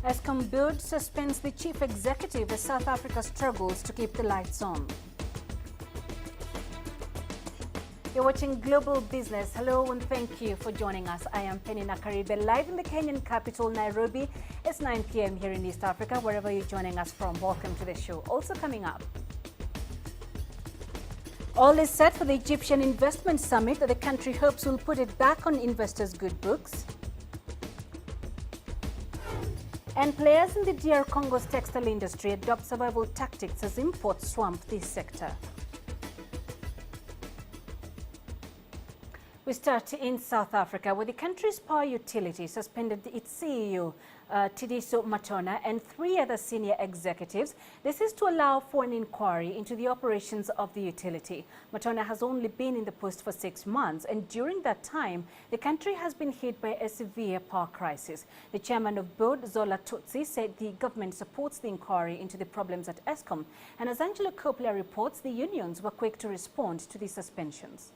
Eskom board suspends the chief executive as South Africa struggles to keep the lights on. You're watching Global Business. Hello and thank you for joining us. I am Penny Nakaribe, live in the Kenyan capital, Nairobi. It's 9 p.m. here in East Africa. Wherever you're joining us from, welcome to the show. Also coming up, all is set for the Egyptian Investment Summit that the country hopes will put it back on investors' good books. And players in the DR Congo's textile industry adopt survival tactics as imports swamp this sector. We start in South Africa, where the country's power utility suspended its CEO, Tidiso Matona, and 3 other senior executives. This is to allow for an inquiry into the operations of the utility. Matona has only been in the post for 6 months, and during that time, the country has been hit by a severe power crisis. The chairman of board, Zola Tutsi, said the government supports the inquiry into the problems at Eskom. And as Angelo Coppola reports, the unions were quick to respond to the suspensions.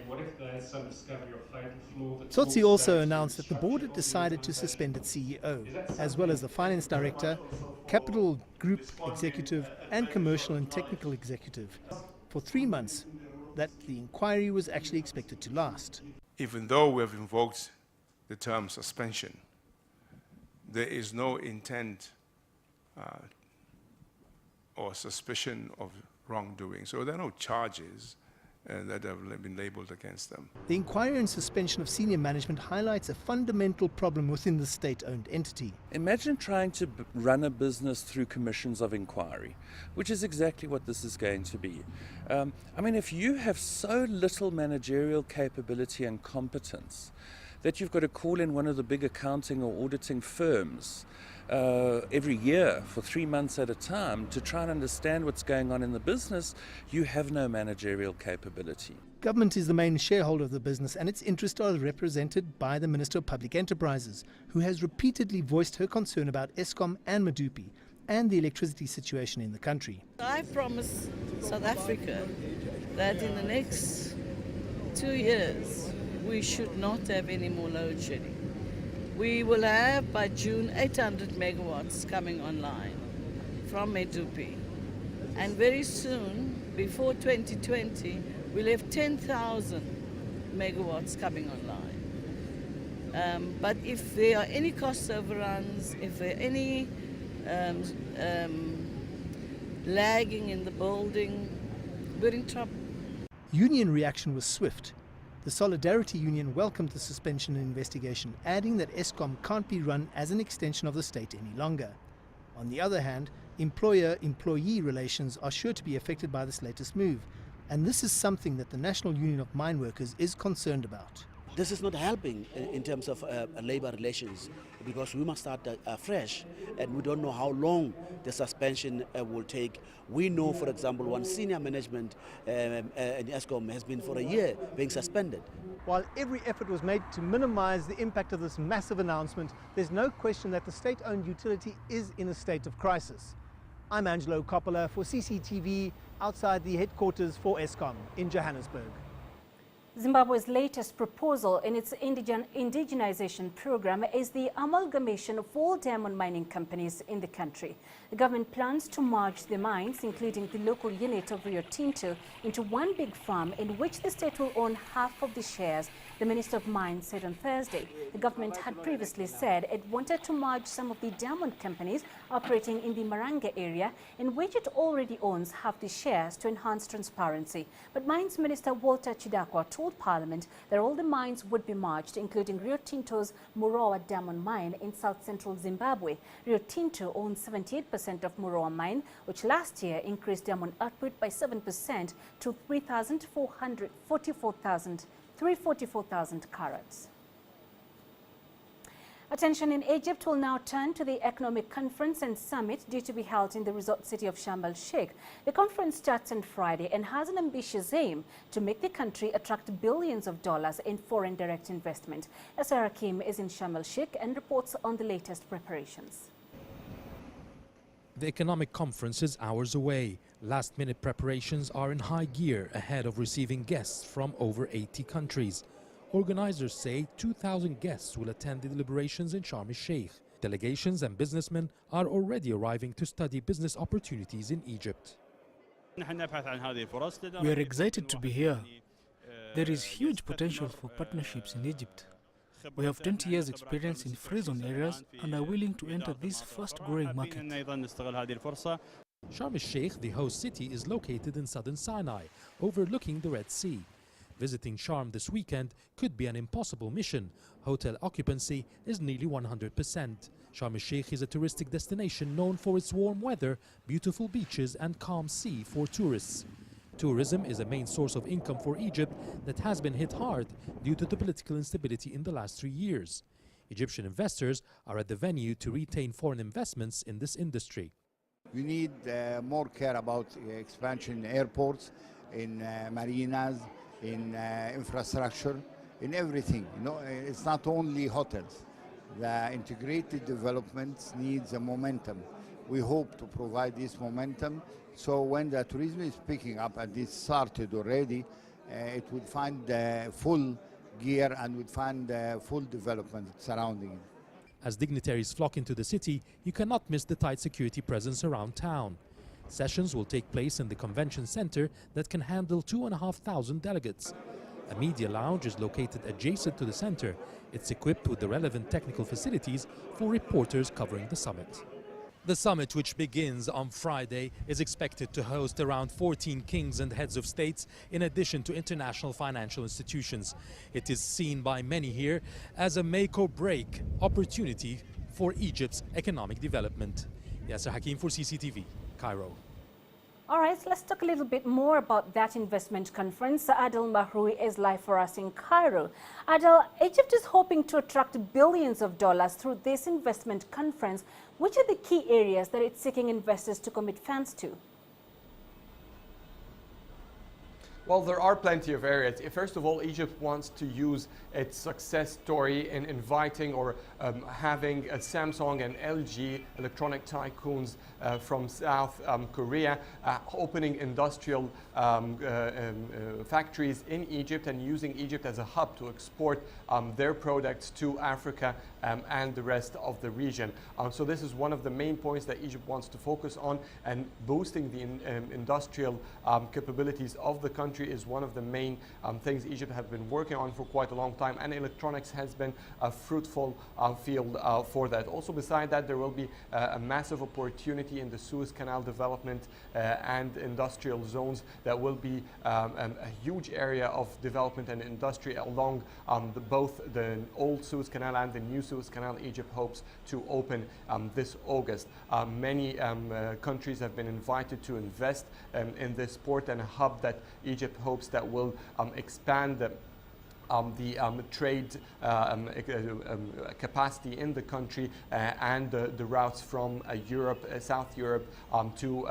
What if there's some discovery of fatal flaw? Tsotsi also announced that the board had decided to suspend its CEO, as well as the finance director, capital group executive and commercial and technical executive, for 3 months that the inquiry was actually expected to last. Even though we have invoked the term suspension, there is no intent or suspicion of wrongdoing. So there are no charges that have been labeled against them. The inquiry and suspension of senior management highlights a fundamental problem within the state-owned entity. Imagine trying to run a business through commissions of inquiry, which is exactly what this is going to be. I mean, if you have so little managerial capability and competence that you've got to call in one of the big accounting or auditing firms every year for 3 months at a time to try and understand what's going on in the business, you have no managerial capability. Government is the main shareholder of the business, and its interests are represented by the Minister of Public Enterprises, who has repeatedly voiced her concern about Eskom and Medupi and the electricity situation in the country. I promise South Africa that in the next 2 years we should not have any more load shedding. We will have by June 800 megawatts coming online from Medupi. And very soon, before 2020, we'll have 10,000 megawatts coming online. But if there are any cost overruns, if there are any lagging in the building, we're in trouble. Union reaction was swift. The Solidarity Union welcomed the suspension and investigation, adding that Eskom can't be run as an extension of the state any longer. On the other hand, employer-employee relations are sure to be affected by this latest move, and this is something that the National Union of Mine Workers is concerned about. This is not helping in terms of labor relations, because we must start afresh, and we don't know how long the suspension will take. We know, for example, one senior management in Eskom has been for a year being suspended. While every effort was made to minimize the impact of this massive announcement, there's no question that the state-owned utility is in a state of crisis. I'm Angelo Coppola for CCTV outside the headquarters for Eskom in Johannesburg. Zimbabwe's latest proposal in its indigenization program is the amalgamation of all diamond mining companies in the country. The government plans to merge the mines, including the local unit of Rio Tinto, into one big farm in which the state will own half of the shares, the Minister of Mines said on Thursday. The government had previously said it wanted to merge some of the diamond companies operating in the Maranga area, in which it already owns half the shares, to enhance transparency. But Mines Minister Walter Chidakwa told Parliament that all the mines would be merged, including Rio Tinto's Muroa diamond mine in south-central Zimbabwe. Rio Tinto owns 78% of Muroa mine, which last year increased diamond output by 7% to 344,000 carats. Attention in Egypt will now turn to the economic conference and summit due to be held in the resort city of Sharm el-Sheikh. The conference starts on Friday and has an ambitious aim to make the country attract billions of dollars in foreign direct investment. Asar Hakim is in Sharm el-Sheikh and reports on the latest preparations. The economic conference is hours away. Last-minute preparations are in high gear ahead of receiving guests from over 80 countries. Organizers say 2,000 guests will attend the deliberations in Sharm el-Sheikh. Delegations and businessmen are already arriving to study business opportunities in Egypt. We are excited to be here. There is huge potential for partnerships in Egypt. We have 20 years experience in free zone areas and are willing to enter this fast-growing market. Sharm el-Sheikh, the host city, is located in southern Sinai, overlooking the Red Sea. Visiting Sharm this weekend could be an impossible mission. Hotel occupancy is nearly 100%. Sharm el-Sheikh is a touristic destination known for its warm weather, beautiful beaches and calm sea for tourists. Tourism is a main source of income for Egypt that has been hit hard due to the political instability in the last 3 years. Egyptian investors are at the venue to retain foreign investments in this industry. We need more care about expansion in airports, in marinas, in infrastructure, in everything. You know, it's not only hotels. The integrated development needs a momentum. We hope to provide this momentum, so when the tourism is picking up, and it started already, it would find full gear and would find full development surrounding it. As dignitaries flock into the city, you cannot miss the tight security presence around town. Sessions will take place in the convention center that can handle 2,500 delegates. A media lounge is located adjacent to the center. It's equipped with the relevant technical facilities for reporters covering the summit. The summit, which begins on Friday, is expected to host around 14 kings and heads of states, in addition to international financial institutions. It is seen by many here as a make or break opportunity for Egypt's economic development. Yasser Hakim for CCTV, Cairo. All right, so let's talk a little bit more about that investment conference. Adel Mahroui is live for us in Cairo. Adel, Egypt is hoping to attract billions of dollars through this investment conference. Which are the key areas that it's seeking investors to commit funds to? Well, there are plenty of areas. First of all, Egypt wants to use its success story in inviting or having Samsung and LG electronic tycoons from South Korea opening industrial factories in Egypt and using Egypt as a hub to export their products to Africa and the rest of the region. So this is one of the main points that Egypt wants to focus on, and boosting the industrial capabilities of the country is one of the main things Egypt has been working on for quite a long time, and electronics has been a fruitful field for that. Also, beside that, there will be a massive opportunity in the Suez Canal development and industrial zones that will be a huge area of development and industry along both the old Suez Canal and the new Suez Canal. Egypt hopes to open this August. Many countries have been invited to invest in this port and a hub that Egypt hopes that will expand the trade capacity in the country and the routes from Europe, South Europe to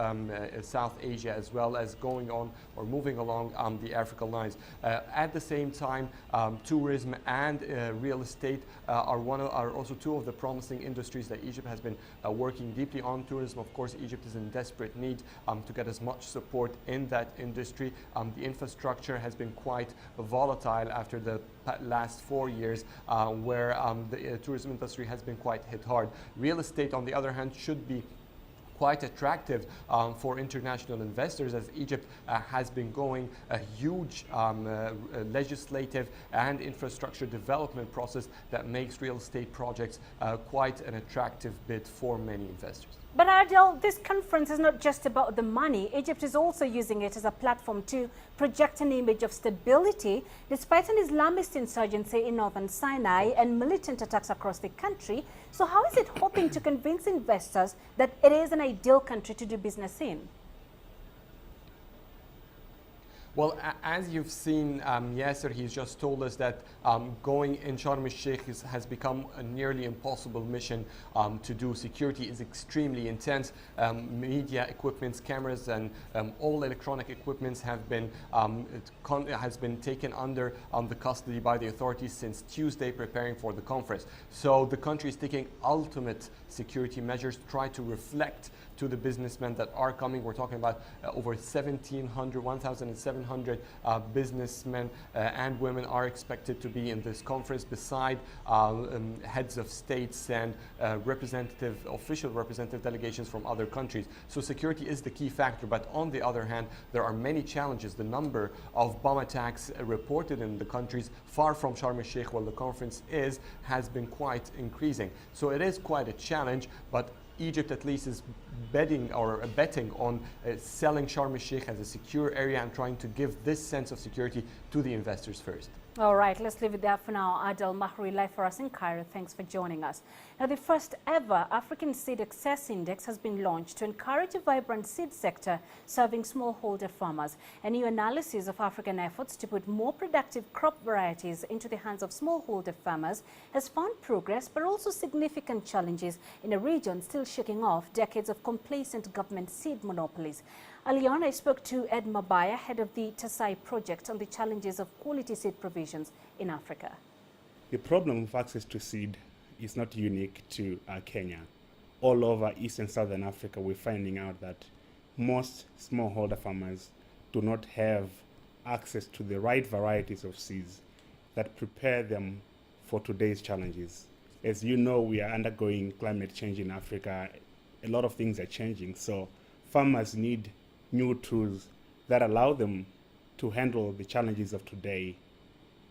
South Asia, as well as going on or moving along the Africa lines. At the same time, tourism and real estate are also two of the promising industries that Egypt has been working deeply on. Tourism, of course, Egypt is in desperate need to get as much support in that industry. The infrastructure has been quite volatile after the last 4 years where the tourism industry has been quite hit hard. Real estate, on the other hand, should be quite attractive for international investors, as Egypt has been going a huge legislative and infrastructure development process that makes real estate projects quite an attractive bid for many investors. But Adel, this conference is not just about the money. Egypt is also using it as a platform to project an image of stability despite an Islamist insurgency in northern Sinai and militant attacks across the country. So how is it hoping to convince investors that it is an ideal country to do business in? Well, as you've seen, Yasser, he's just told us that going in Sharm el-Sheikh has become a nearly impossible mission to do. Security is extremely intense. Media equipments, cameras, and all electronic equipments have been taken under the custody by the authorities since Tuesday, preparing for the conference. So the country is taking ultimate security measures to try to reflect to the businessmen that are coming. We're talking about over 1,700 700 businessmen and women are expected to be in this conference, beside heads of states and official representative delegations from other countries. So security is the key factor, but on the other hand, there are many challenges. The number of bomb attacks reported in the countries far from Sharm el-Sheikh, where the conference is, has been quite increasing. So it is quite a challenge, but Egypt at least is betting on selling Sharm el-Sheikh as a secure area and trying to give this sense of security to the investors first. All right, let's leave it there for now. Adel Mahri, live for us in Cairo. Thanks for joining us. Now, the first ever African Seed Access Index has been launched to encourage a vibrant seed sector serving smallholder farmers. A new analysis of African efforts to put more productive crop varieties into the hands of smallholder farmers has found progress, but also significant challenges in a region still shaking off decades of complacent government seed monopolies. Early on, I spoke to Ed Mabaya, head of the Textile project, on the challenges of quality seed provisions in Africa. The problem of access to seed is not unique to Kenya. All over East and Southern Africa, we're finding out that most smallholder farmers do not have access to the right varieties of seeds that prepare them for today's challenges. As you know, we are undergoing climate change in Africa. A lot of things are changing, so farmers need new tools that allow them to handle the challenges of today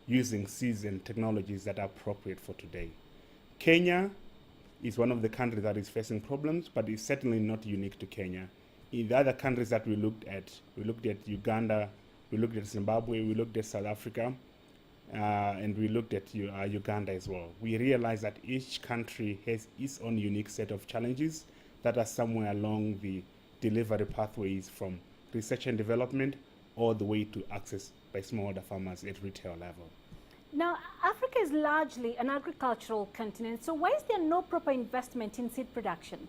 using seeds and technologies that are appropriate for today. Kenya is one of the countries that is facing problems, but it's certainly not unique to Kenya. In the other countries that we looked at Uganda, we looked at Zimbabwe, we looked at South Africa, and we looked at Uganda as well. We realized that each country has its own unique set of challenges that are somewhere along the delivery pathways from research and development all the way to access by smallholder farmers at retail level. Now, Africa is largely an agricultural continent, so why is there no proper investment in seed production?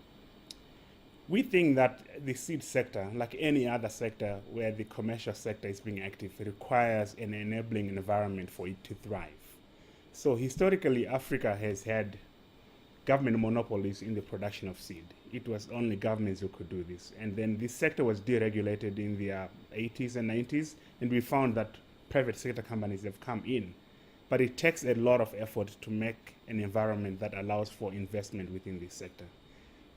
We think that the seed sector, like any other sector where the commercial sector is being active, requires an enabling environment for it to thrive. So historically, Africa has had government monopolies in the production of seed. It was only governments who could do this. And then this sector was deregulated in the 80s and 90s, and we found that private sector companies have come in. But it takes a lot of effort to make an environment that allows for investment within this sector.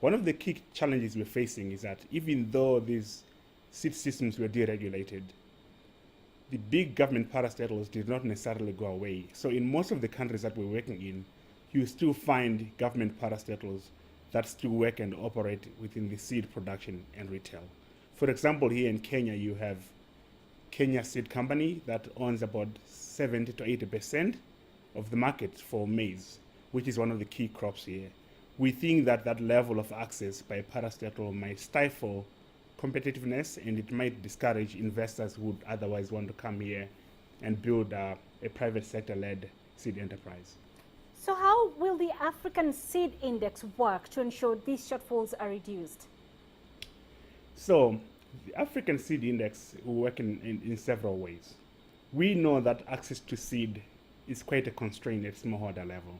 One of the key challenges we're facing is that even though these seed systems were deregulated, the big government parastatals did not necessarily go away. So in most of the countries that we're working in, you still find government parastatals that still work and operate within the seed production and retail. For example, here in Kenya, you have Kenya Seed Company that owns about 70 to 80% of the market for maize, which is one of the key crops here. We think that that level of access by a parastatal might stifle competitiveness, and it might discourage investors who would otherwise want to come here and build a private sector-led seed enterprise. So how will the African Seed Index work to ensure these shortfalls are reduced? So the African Seed Index will work in several ways. We know that access to seed is quite a constraint at smallholder level.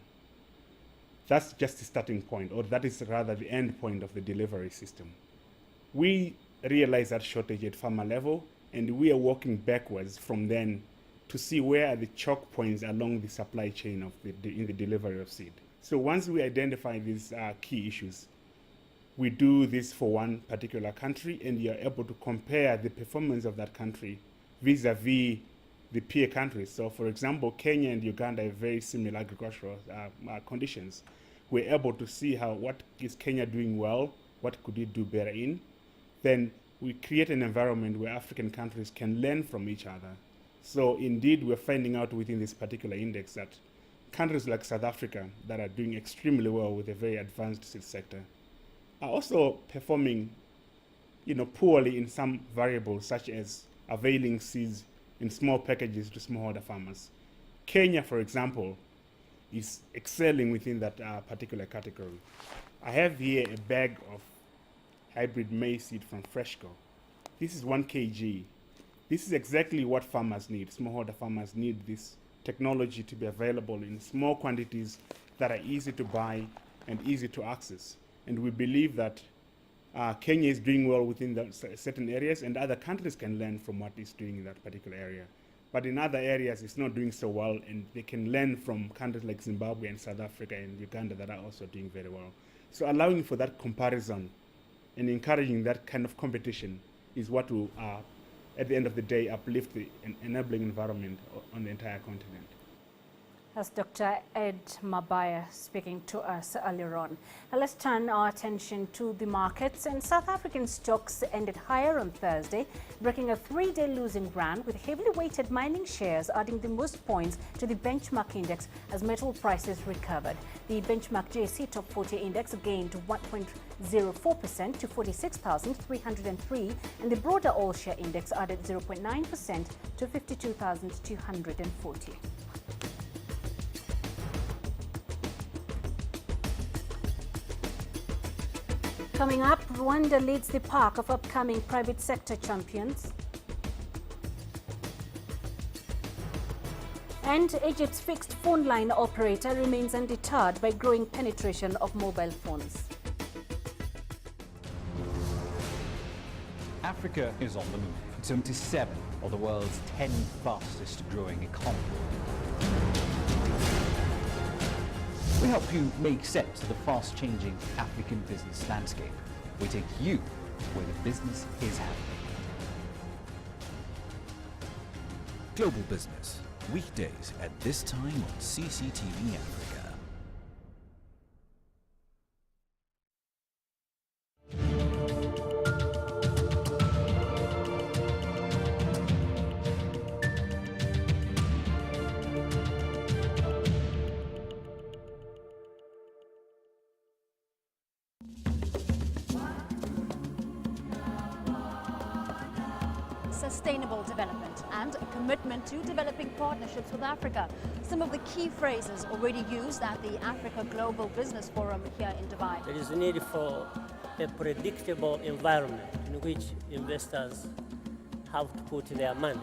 That's just the starting point, or that is rather the end point of the delivery system. We realize that shortage at farmer level, and we are working backwards from then to see where are the choke points along the supply chain of in the delivery of seed. So once we identify these key issues, we do this for one particular country, and you're able to compare the performance of that country vis-a-vis the peer countries. So for example, Kenya and Uganda have very similar agricultural conditions. We're able to see what is Kenya doing well, what could it do better in. Then we create an environment where African countries can learn from each other. So indeed, we're finding out within this particular index that countries like South Africa that are doing extremely well with a very advanced seed sector are also performing poorly in some variables, such as availing seeds in small packages to smallholder farmers. Kenya, for example, is excelling within that particular category. I have here a bag of hybrid maize seed from Freshco. This is 1 kg. This is exactly what farmers need. Smallholder farmers need this technology to be available in small quantities that are easy to buy and easy to access. And we believe that Kenya is doing well within the certain areas, and other countries can learn from what it's doing in that particular area. But in other areas, it's not doing so well, and they can learn from countries like Zimbabwe and South Africa and Uganda that are also doing very well. So allowing for that comparison and encouraging that kind of competition is what will, at the end of the day, uplift the enabling environment on the entire continent. That's Dr. Ed Mabaya speaking to us earlier on. Now let's turn our attention to the markets. And South African stocks ended higher on Thursday, breaking a 3-day losing run, with heavily weighted mining shares adding the most points to the benchmark index as metal prices recovered. The benchmark JSE Top 40 index gained 1.04% to 46,303, and the broader all share index added 0.9% to 52,240. Coming up, Rwanda leads the pack of upcoming private sector champions. And Egypt's fixed phone line operator remains undeterred by growing penetration of mobile phones. Africa is on the move. It's home to 7 of the world's 10 fastest growing economies. We help you make sense of the fast-changing African business landscape. We take you where the business is happening. Global Business, weekdays at this time on CCTV Africa. Sustainable development and a commitment to developing partnerships with Africa. Some of the key phrases already used at the Africa Global Business Forum here in Dubai. There is a need for a predictable environment in which investors have to put their money.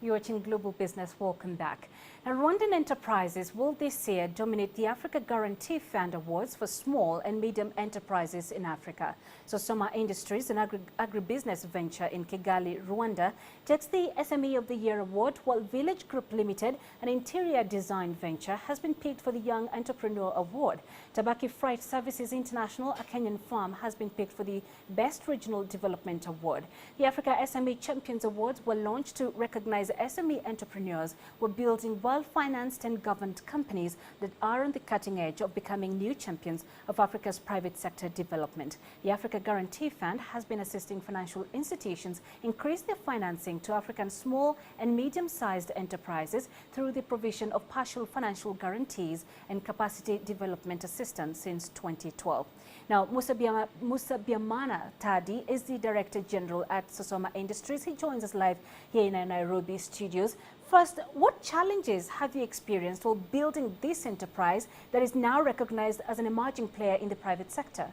You're watching Global Business. Welcome back. Now, Rwandan enterprises will this year dominate the Africa Guarantee Fund Awards for small and medium enterprises in Africa. Sosoma Industries, an agribusiness venture in Kigali, Rwanda, takes the SME of the Year award, while Village Group Limited, an interior design venture, has been picked for the Young Entrepreneur Award. Tabaki Freight Services International, a Kenyan firm, has been picked for the Best Regional Development Award. The Africa SME Champions Awards were launched to recognize SME entrepreneurs who are building well-financed and governed companies that are on the cutting edge of becoming new champions of Africa's private sector development. The Africa Guarantee Fund has been assisting financial institutions increase their financing to African small and medium-sized enterprises through the provision of partial financial guarantees and capacity development assistance since 2012. Now, Musa Biamana Tadi is the Director General at Sosoma Industries. He joins us live here in our Nairobi studios. First, what challenges have you experienced while building this enterprise that is now recognized as an emerging player in the private sector?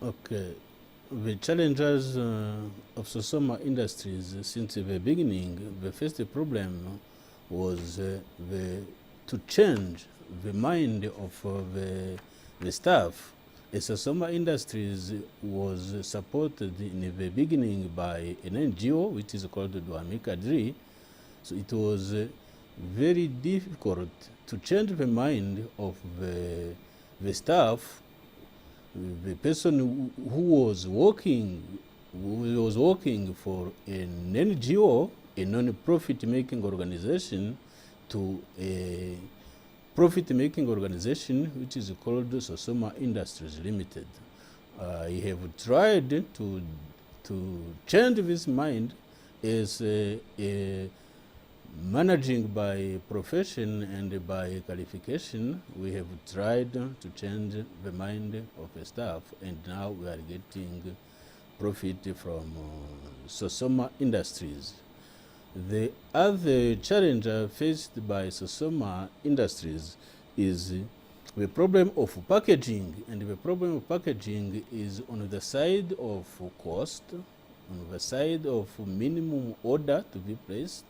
Okay. The challenges of Sosoma Industries since the beginning, the first problem was to change the mind of the staff. Sosoma Industries was supported in the beginning by an NGO, which is called Duami Kadri. So it was very difficult to change the mind of the staff. The person who was working for an NGO, a non-profit making organization, to a profit-making organization which is called Sosoma Industries Limited. I have tried to change this mind as a managing by profession and by qualification. We have tried to change the mind of the staff, and now we are getting profit from Sosoma Industries. The other challenge faced by Sosoma Industries is the problem of packaging, and the problem of packaging is on the side of cost on the side of minimum order to be placed,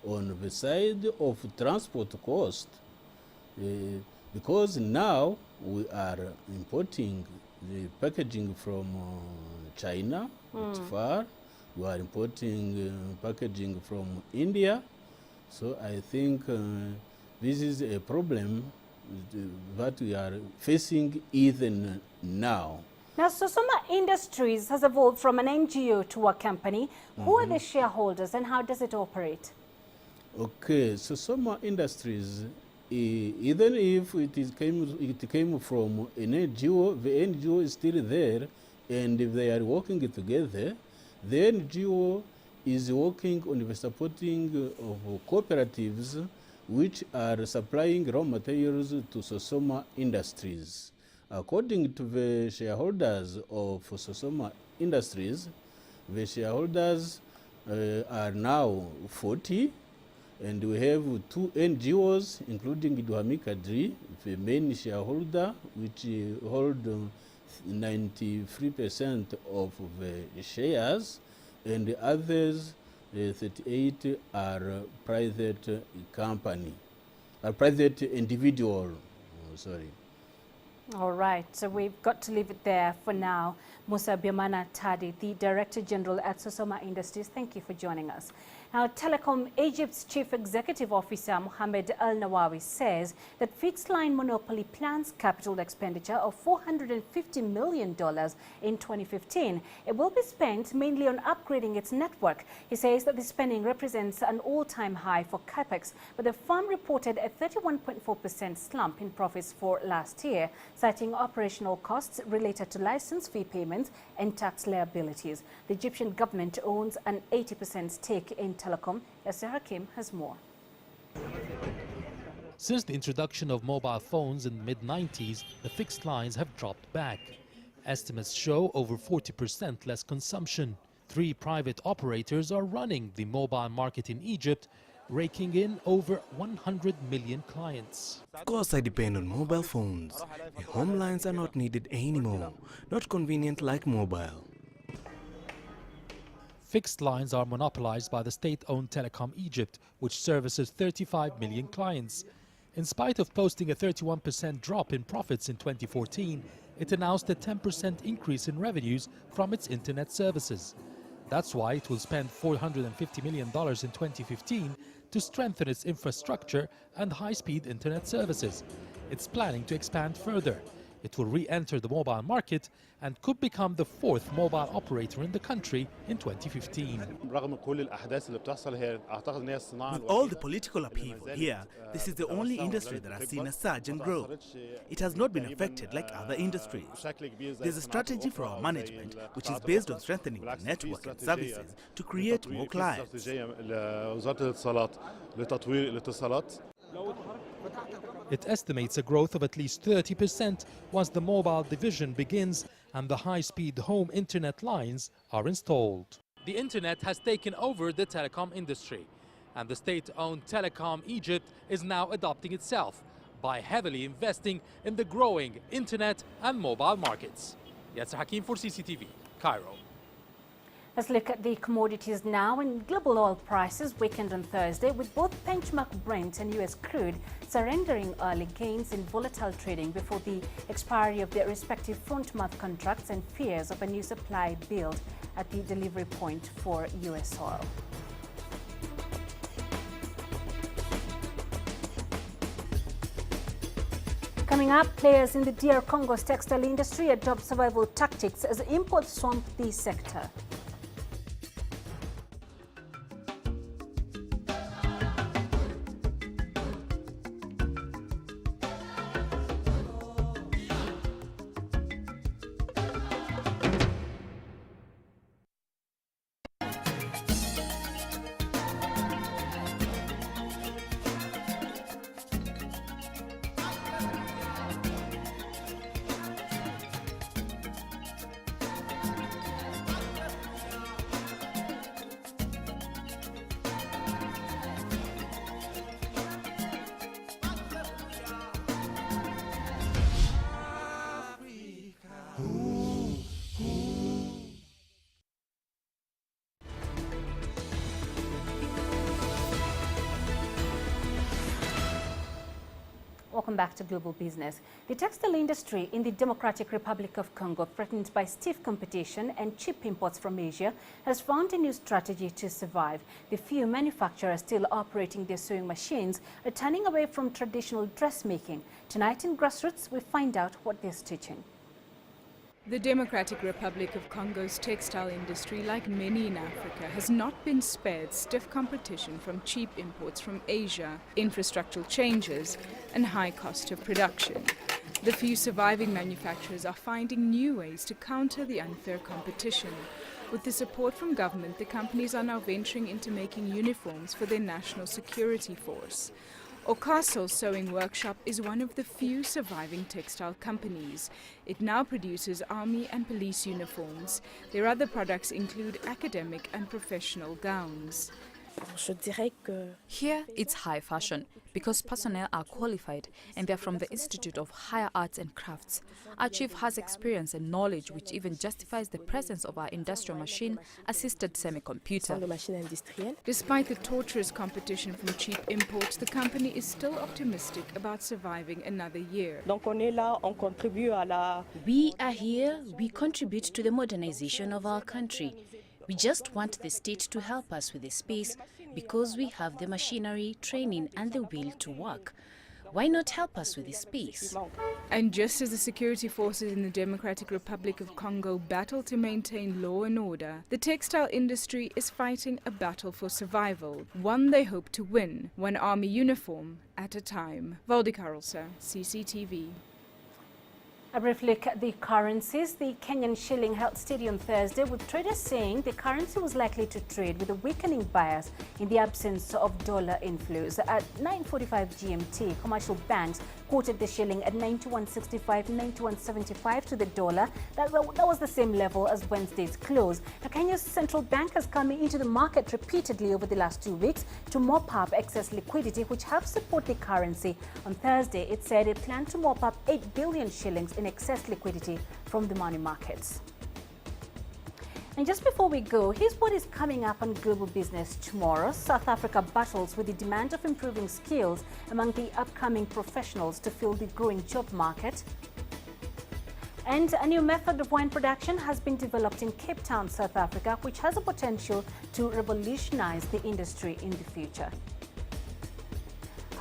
on the side of transport cost, because now we are importing the packaging from China, it's far. We are importing packaging from India. So I think this is a problem that we are facing even now. Now, Sosoma Industries has evolved from an NGO to a company. Who are the shareholders and how does it operate? Okay, Sosoma Industries, even if it came from an NGO, the NGO is still there and if they are working together, the NGO is working on the supporting of cooperatives which are supplying raw materials to Sosoma Industries. According to the shareholders of Sosoma Industries, the shareholders are now 40, and we have 2 NGOs, including Duhami Kadri, the main shareholder, which hold 93% of the shares, and the others 38 are private company, private individual, sorry. All right, so we've got to leave it there for now. Musa Biamana Tadi, the Director General at Sosoma Industries, thank you for joining us. Now, Telecom Egypt's Chief Executive Officer Mohamed Al Nawawi says that fixed line monopoly plans capital expenditure of $450 million in 2015. It will be spent mainly on upgrading its network. He says that the spending represents an all-time high for capex, but the firm reported a 31.4% slump in profits for last year, citing operational costs related to license fee payments and tax liabilities. The Egyptian government owns an 80% stake in Telecom. Yasser Hakim has more. Since the introduction of mobile phones in the mid-90s, the fixed lines have dropped back. Estimates show over 40% less consumption. 3 private operators are running the mobile market in Egypt, raking in over 100 million clients. Of course, I depend on mobile phones. The home lines are not needed anymore, not convenient like mobile. Fixed lines are monopolized by the state-owned Telecom Egypt, which services 35 million clients. In spite of posting a 31% drop in profits in 2014, it announced a 10% increase in revenues from its internet services. That's why it will spend $450 million in 2015 to strengthen its infrastructure and high-speed internet services. It's planning to expand further. It will re-enter the mobile market and could become the 4th mobile operator in the country in 2015. With all the political upheaval here, this is the only industry that has seen a surge and growth. It has not been affected like other industries. There's a strategy for our management which is based on strengthening the network and services to create more clients. It estimates a growth of at least 30% once the mobile division begins and the high-speed home internet lines are installed. The internet has taken over the telecom industry, and the state-owned Telecom Egypt is now adopting itself by heavily investing in the growing internet and mobile markets. Yasser Hakim for CCTV, Cairo. Let's look at the commodities now. And global oil prices weakened on Thursday, with both benchmark Brent and US crude surrendering early gains in volatile trading before the expiry of their respective front-month contracts and fears of a new supply build at the delivery point for US oil. Coming up, players in the DR Congo's textile industry adopt survival tactics as imports swamp the sector. Welcome back to Global Business. The textile industry in the Democratic Republic of Congo, threatened by stiff competition and cheap imports from Asia, has found a new strategy to survive. The few manufacturers still operating their sewing machines are turning away from traditional dressmaking. Tonight in Grassroots, we find out what they're stitching. The Democratic Republic of Congo's textile industry, like many in Africa, has not been spared stiff competition from cheap imports from Asia, infrastructural changes, and high cost of production. The few surviving manufacturers are finding new ways to counter the unfair competition. With the support from government, the companies are now venturing into making uniforms for their national security force. Okaso's sewing workshop is one of the few surviving textile companies. It now produces army and police uniforms. Their other products include academic and professional gowns. Here it's high fashion because personnel are qualified and they're from the Institute of Higher Arts and Crafts. Our chief has experience and knowledge which even justifies the presence of our industrial machine-assisted semi-computer. Despite the torturous competition from cheap imports, the company is still optimistic about surviving another year. We are here, we contribute to the modernization of our country. We just want the state to help us with the space because we have the machinery, training and the will to work. Why not help us with the space? And just as the security forces in the Democratic Republic of Congo battle to maintain law and order, the textile industry is fighting a battle for survival, one they hope to win, one army uniform at a time. Valdi Carlsa, CCTV. A brief look at the currencies. The Kenyan shilling held steady on Thursday, with traders saying the currency was likely to trade with a weakening bias in the absence of dollar inflows. At 9:45 GMT, commercial banks quoted the shilling at 91.65, 91.75 to the dollar. That was the same level as Wednesday's close. Now, Kenya's central bank has come into the market repeatedly over the last 2 weeks to mop up excess liquidity, which helps support the currency. On Thursday, it said it planned to mop up 8 billion shillings in excess liquidity from the money markets. And just before we go, here's what is coming up on Global Business tomorrow. South Africa battles with the demand of improving skills among the upcoming professionals to fill the growing job market. And a new method of wine production has been developed in Cape Town, South Africa, which has the potential to revolutionize the industry in the future.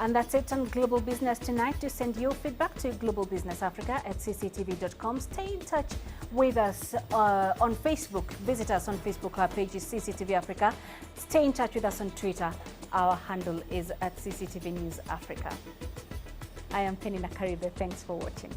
And that's it on Global Business tonight. To send your feedback to globalbusinessafrica@cctv.com. Stay in touch with us on Facebook. Visit us on Facebook. Our page is CCTV Africa. Stay in touch with us on Twitter. Our handle is @CCTV News Africa. I am Penina Karibe. Thanks for watching.